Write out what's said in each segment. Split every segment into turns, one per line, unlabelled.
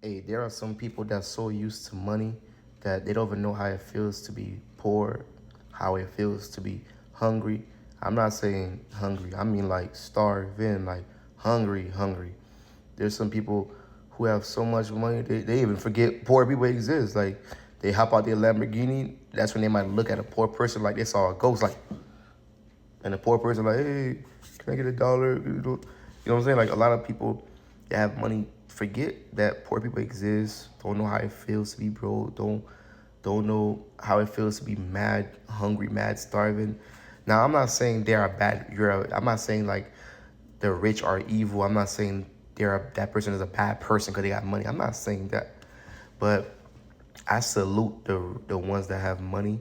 Hey, there are some people that's so used to money that they don't even know how it feels to be poor, how it feels to be hungry. I'm not saying hungry, I mean like starving, like hungry. There's some people who have so much money, they even forget poor people exist. Like, they hop out their Lamborghini, that's when they might look at a poor person like they saw a ghost, like, and the poor person like, hey, can I get $1? You know what I'm saying? Like, a lot of people that have money forget that poor people exist. Don't know how it feels to be broke. Don't know how it feels to be mad, hungry, mad, starving. Now, I'm not saying they are bad. I'm not saying like the rich are evil. I'm not saying that person is a bad person because they got money. I'm not saying that, but I salute the ones that have money,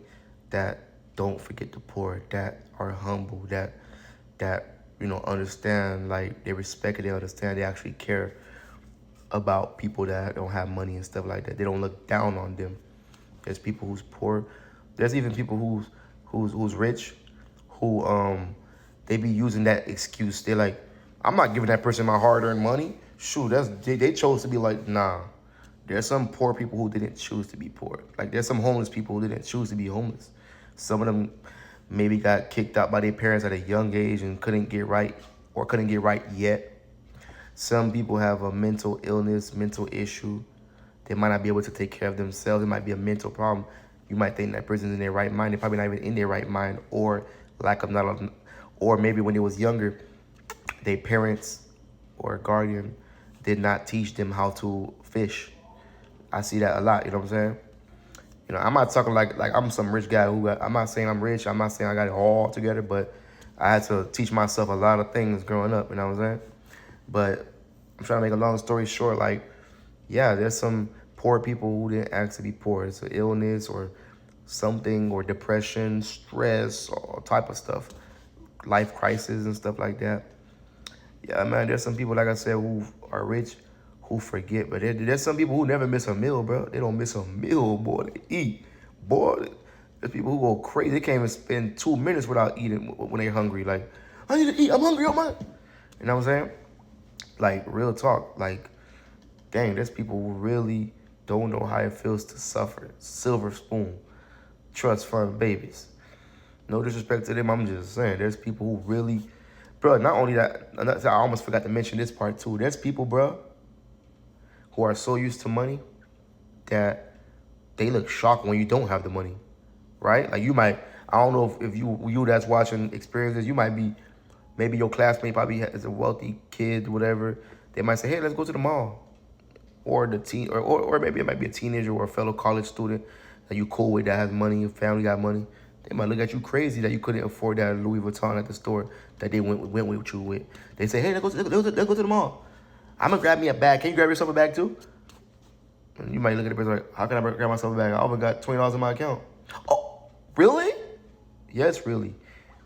that don't forget the poor, that are humble, that understand, like, they respect it, they understand, they actually care about people that don't have money and stuff like that. They don't look down on them. There's people who's poor. There's even people who's rich, who they be using that excuse. They're like, I'm not giving that person my hard-earned money. Shoot, they chose to be like, nah. There's some poor people who didn't choose to be poor. Like, there's some homeless people who didn't choose to be homeless. Some of them maybe got kicked out by their parents at a young age and couldn't get right, or couldn't get right yet. Some people have a mental illness, mental issue. They might not be able to take care of themselves. It might be a mental problem. You might think that person's in their right mind. They're probably not even in their right mind, or lack of knowledge, or maybe when they was younger, their parents or a guardian did not teach them how to fish. I see that a lot. You know what I'm saying? I'm not talking like I'm some rich guy I'm not saying I'm rich. I'm not saying I got it all together, but I had to teach myself a lot of things growing up. You know what I'm saying? But I'm trying to make a long story short. Like, yeah, there's some poor people who didn't ask to be poor. It's an illness or something, or depression, stress, all type of stuff, life crisis and stuff like that. Yeah, man, there's some people, like I said, who are rich, who forget. But there's some people who never miss a meal, bro. They don't miss a meal, boy. They eat. Boy, there's people who go crazy. They can't even spend 2 minutes without eating when they're hungry. Like, I need to eat. I'm hungry. Oh, my. You know what I'm saying? Like, real talk. Like, dang, there's people who really don't know how it feels to suffer. Silver spoon. Trust fund babies. No disrespect to them. I'm just saying, there's people who really, bro. Not only that, I almost forgot to mention this part too. There's people, bro, who are so used to money that they look shocked when you don't have the money, right? Like, you might, I don't know if you that's watching experiences, you might be, maybe your classmate probably is a wealthy kid, whatever. They might say, hey, let's go to the mall. Or the teen, or maybe it might be a teenager or a fellow college student that you cool with that has money, your family got money. They might look at you crazy that you couldn't afford that Louis Vuitton at the store that they went with you with. They say, hey, let's go to the mall. I'm gonna grab me a bag. Can you grab yourself a bag too? And you might look at the person like, how can I grab myself a bag? I only got $20 in my account. Oh, really? Yes, really.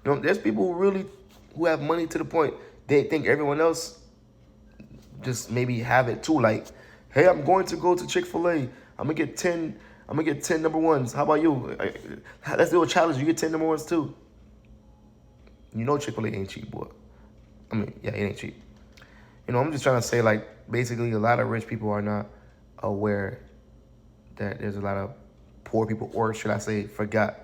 There's people who have money to the point they think everyone else just maybe have it too. Like, hey, I'm going to go to Chick-fil-A. I'm gonna get 10 number ones. How about you? Let's do a challenge. You get 10 number ones too. Chick-fil-A ain't cheap, boy. I mean, yeah, it ain't cheap. I'm just trying to say, like, basically a lot of rich people are not aware that there's a lot of poor people, or should I say, forgot.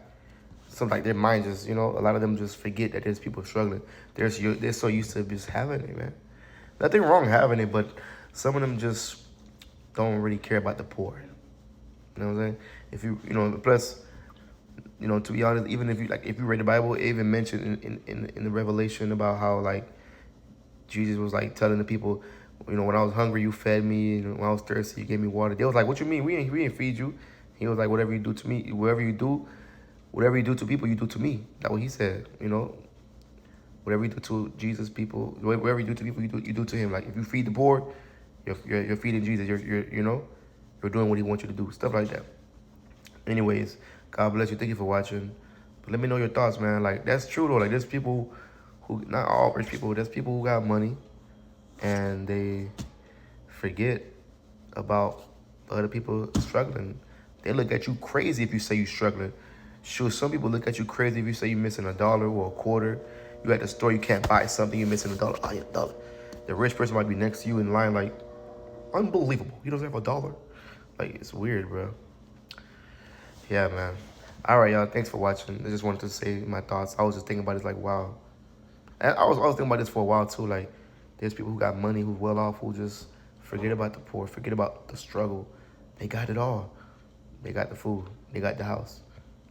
Some, like, their mind just, a lot of them just forget that there's people struggling. They're so used to just having it, man. Nothing wrong having it, but some of them just don't really care about the poor. You know what I'm saying? If plus, to be honest, even if you read the Bible, it even mentioned in the Revelation about how, like, Jesus was, like, telling the people, when I was hungry, you fed me, and when I was thirsty, you gave me water. They was like, what you mean? We ain't feed you. He was like, whatever you do to me, whatever you do to people, you do to me. That's what he said. Whatever you do to Jesus people, whatever you do to people, you do to him. Like, if you feed the poor, you're feeding Jesus. You're doing what he wants you to do. Stuff like that. Anyways, God bless you. Thank you for watching. But let me know your thoughts, man. Like, that's true though. Like, there's people who, not all rich people, there's people who got money and they forget about other people struggling. They look at you crazy if you say you're struggling. Sure, some people look at you crazy if you say you're missing $1 or a quarter. You at the store, you can't buy something, you're missing $1. Oh, yeah, $1. The rich person might be next to you in line, like, Unbelievable. He doesn't have a dollar. Like, it's weird, bro. Yeah, man. All right, y'all. Thanks for watching. I just wanted to say my thoughts. I was just thinking about it, like, wow. And I was thinking about this for a while too. Like, there's people who got money, who's well off, who just forget about the poor, forget about the struggle. They got it all. They got the food. They got the house.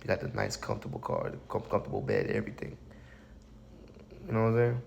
They got the nice, comfortable car, the comfortable bed, everything. You know what I'm saying?